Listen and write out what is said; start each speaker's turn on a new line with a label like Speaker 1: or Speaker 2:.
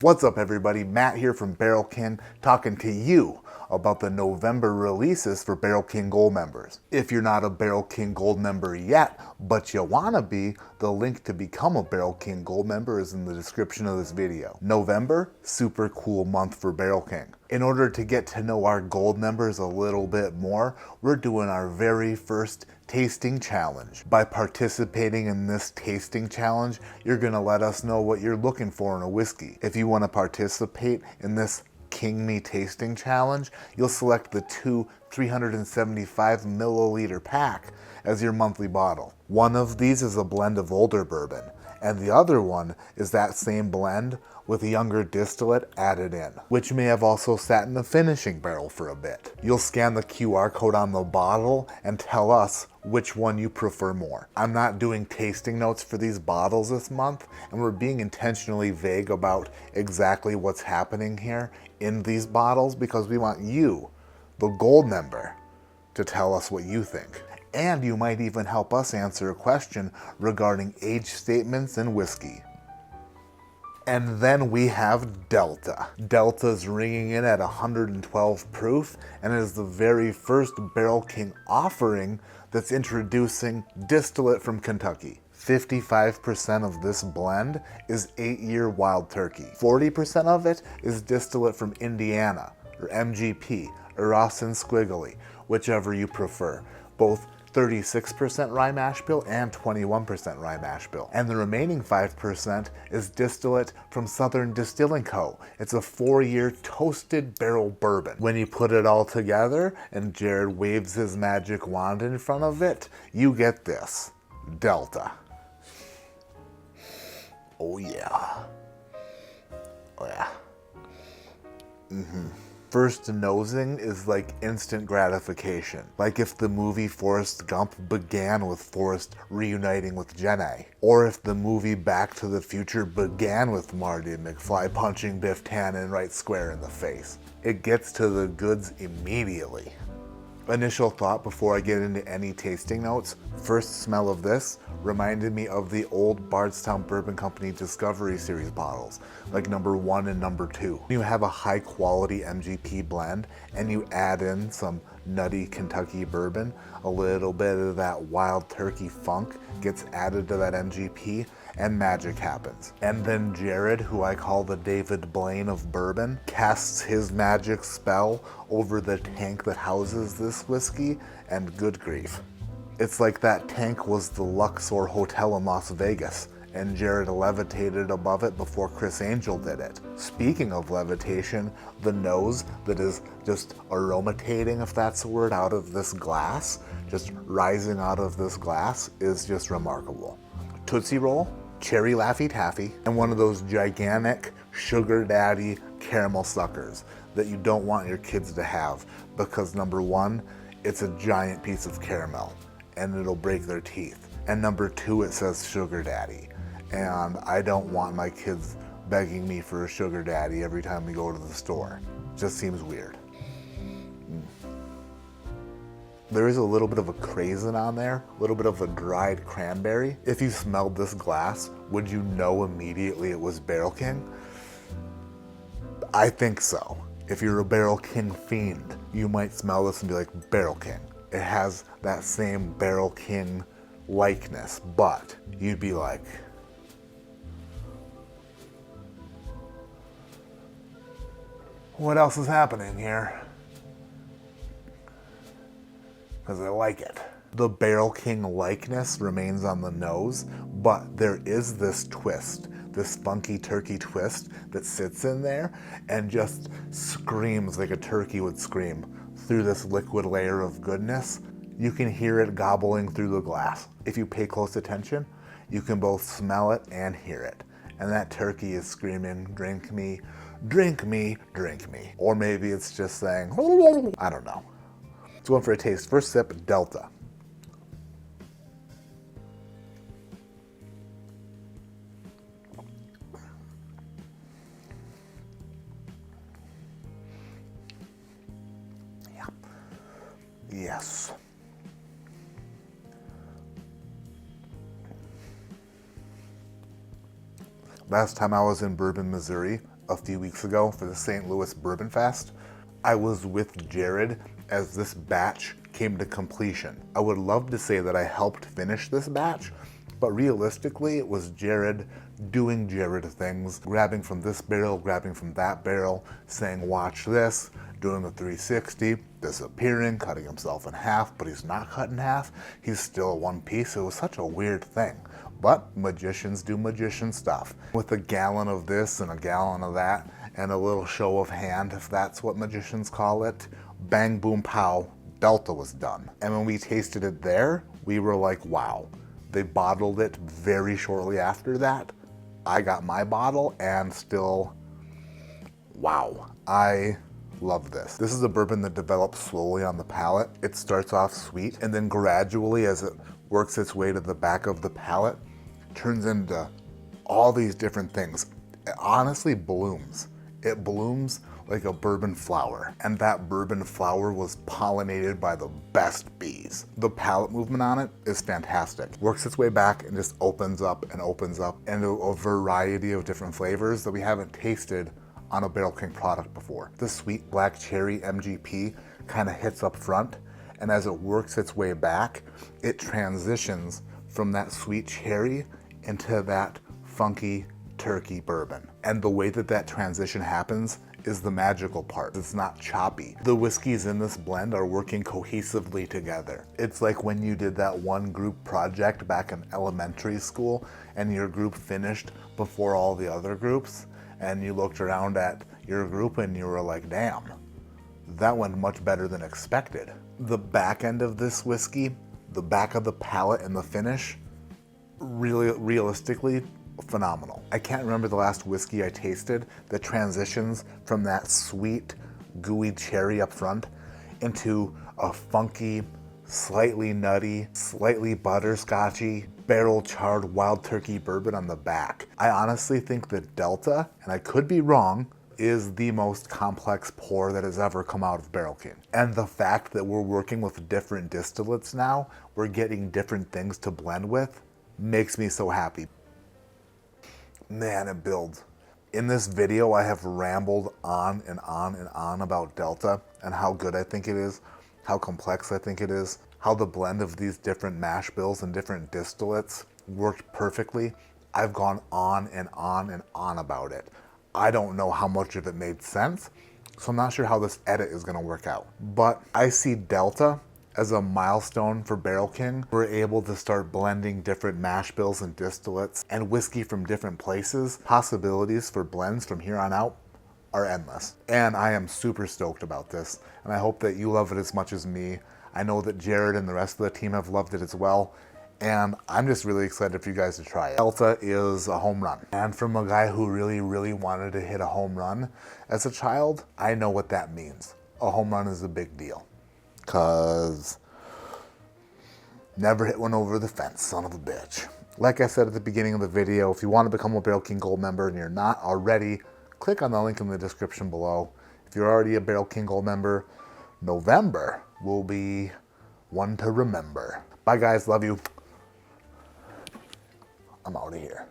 Speaker 1: What's up everybody, Matt here from Barrel King talking to you about the November releases for Barrel King Gold members. If you're not a Barrel King Gold member yet, but you wanna be, the link to become a Barrel King Gold member is in the description of this video. November, super cool month for Barrel King. In order to get to know our gold members a little bit more, we're doing our very first tasting challenge. By participating in this tasting challenge, you're gonna let us know what you're looking for in a whiskey. If you wanna participate in this King Me tasting challenge, you'll select the two 375 milliliter pack as your monthly bottle. One of these is a blend of older bourbon, and the other one is that same blend with younger distillate added in, which may have also sat in the finishing barrel for a bit. You'll scan the QR code on the bottle and tell us which one you prefer more. I'm not doing tasting notes for these bottles this month, and we're being intentionally vague about exactly what's happening here in these bottles because we want you, the gold member, to tell us what you think. And you might even help us answer a question regarding age statements in whiskey. And then we have Delta. Delta's ringing in at 112 proof and is the very first Barrel King offering that's introducing distillate from Kentucky. 55% of this blend is 8-year wild turkey. 40% of it is distillate from Indiana, or MGP, or Ross and Squiggly, whichever you prefer. Both 36% rye mash bill and 21% rye mash bill. And the remaining 5% is distillate from Southern Distilling Co. It's a 4-year toasted barrel bourbon. When you put it all together and Jared waves his magic wand in front of it, you get this, Delta. Oh yeah. Oh yeah. First nosing is like instant gratification. Like if the movie Forrest Gump began with Forrest reuniting with Jenny. Or if the movie Back to the Future began with Marty McFly punching Biff Tannen right square in the face. It gets to the goods immediately. Initial thought before I get into any tasting notes, first smell of this reminded me of the old Bardstown Bourbon Company Discovery Series bottles, like number 1 and number 2. You have a high quality MGP blend and you add in some nutty Kentucky bourbon, a little bit of that wild turkey funk gets added to that MGP, and magic happens. And then Jared, who I call the David Blaine of bourbon, casts his magic spell over the tank that houses this whiskey, and good grief. It's like that tank was the Luxor Hotel in Las Vegas, and Jared levitated above it before Chris Angel did it. Speaking of levitation, the nose that is just aromatating, if that's a word, out of this glass, just rising out of this glass, is just remarkable. Tootsie Roll, Cherry Laffy Taffy, and one of those gigantic sugar daddy caramel suckers that you don't want your kids to have because number 1, it's a giant piece of caramel and it'll break their teeth. And number 2, it says sugar daddy. And I don't want my kids begging me for a sugar daddy every time we go to the store. Just seems weird. There is a little bit of a craisin on there, a little bit of a dried cranberry. If you smelled this glass, would you know immediately it was Barrel King? I think so. If you're a Barrel King fiend, you might smell this and be like, Barrel King. It has that same Barrel King likeness, but you'd be like, what else is happening here? Because I like it. The Barrel King likeness remains on the nose, but there is this twist, this funky turkey twist that sits in there and just screams like a turkey would scream through this liquid layer of goodness. You can hear it gobbling through the glass. If you pay close attention, you can both smell it and hear it. And that turkey is screaming, drink me, drink me, drink me. Or maybe it's just saying, I don't know. Let's go in for a taste. First sip, Delta. Yeah. Yes. Last time I was in Bourbon, Missouri, a few weeks ago for the St. Louis Bourbon Fest. I was with Jared as this batch came to completion. I would love to say that I helped finish this batch, but realistically it was Jared doing Jared things, grabbing from this barrel, grabbing from that barrel, saying watch this, doing the 360, disappearing, cutting himself in half, but he's not cut in half, he's still one piece. It was such a weird thing. But magicians do magician stuff. With a gallon of this and a gallon of that, and a little show of hand, if that's what magicians call it, bang, boom, pow, Delta was done. And when we tasted it there, we were like, wow. They bottled it very shortly after that. I got my bottle and still, wow. I love this. This is a bourbon that develops slowly on the palate. It starts off sweet and then gradually as it works its way to the back of the palate, turns into all these different things. It honestly blooms. It blooms like a bourbon flower, and that bourbon flower was pollinated by the best bees. The palate movement on it is fantastic. Works its way back and just opens up into a variety of different flavors that we haven't tasted on a Barrel King product before. The sweet black cherry MGP kind of hits up front, and as it works its way back, it transitions from that sweet cherry into that funky turkey bourbon. And the way that that transition happens is the magical part. It's not choppy. The whiskeys in this blend are working cohesively together. It's like when you did that one group project back in elementary school and your group finished before all the other groups, and you looked around at your group and you were like, damn, that went much better than expected. The back end of this whiskey, the back of the palate and the finish, really realistically phenomenal. I can't remember the last whiskey I tasted that transitions from that sweet, gooey cherry up front into a funky, slightly nutty, slightly butterscotchy, barrel-charred wild turkey bourbon on the back. I honestly think that Delta, and I could be wrong, is the most complex pour that has ever come out of Barrel King. And the fact that we're working with different distillates now, we're getting different things to blend with, makes me so happy. Man, it builds. In this video, I have rambled on and on and on about Delta and how good I think it is, how complex I think it is, how the blend of these different mash bills and different distillates worked perfectly. I've gone on and on and on about it. I don't know how much of it made sense, so I'm not sure how this edit is gonna work out. But I see Delta as a milestone for Barrel King. We're able to start blending different mash bills and distillates and whiskey from different places. Possibilities for blends from here on out are endless. And I am super stoked about this, and I hope that you love it as much as me. I know that Jared and the rest of the team have loved it as well, and I'm just really excited for you guys to try it. Delta is a home run. And from a guy who really, really wanted to hit a home run as a child, I know what that means. A home run is a big deal. Cause never hit one over the fence, son of a bitch. Like I said at the beginning of the video, if you want to become a Barrel King Gold member and you're not already, click on the link in the description below. If you're already a Barrel King Gold member, November will be one to remember. Bye guys, love you. I'm out of here.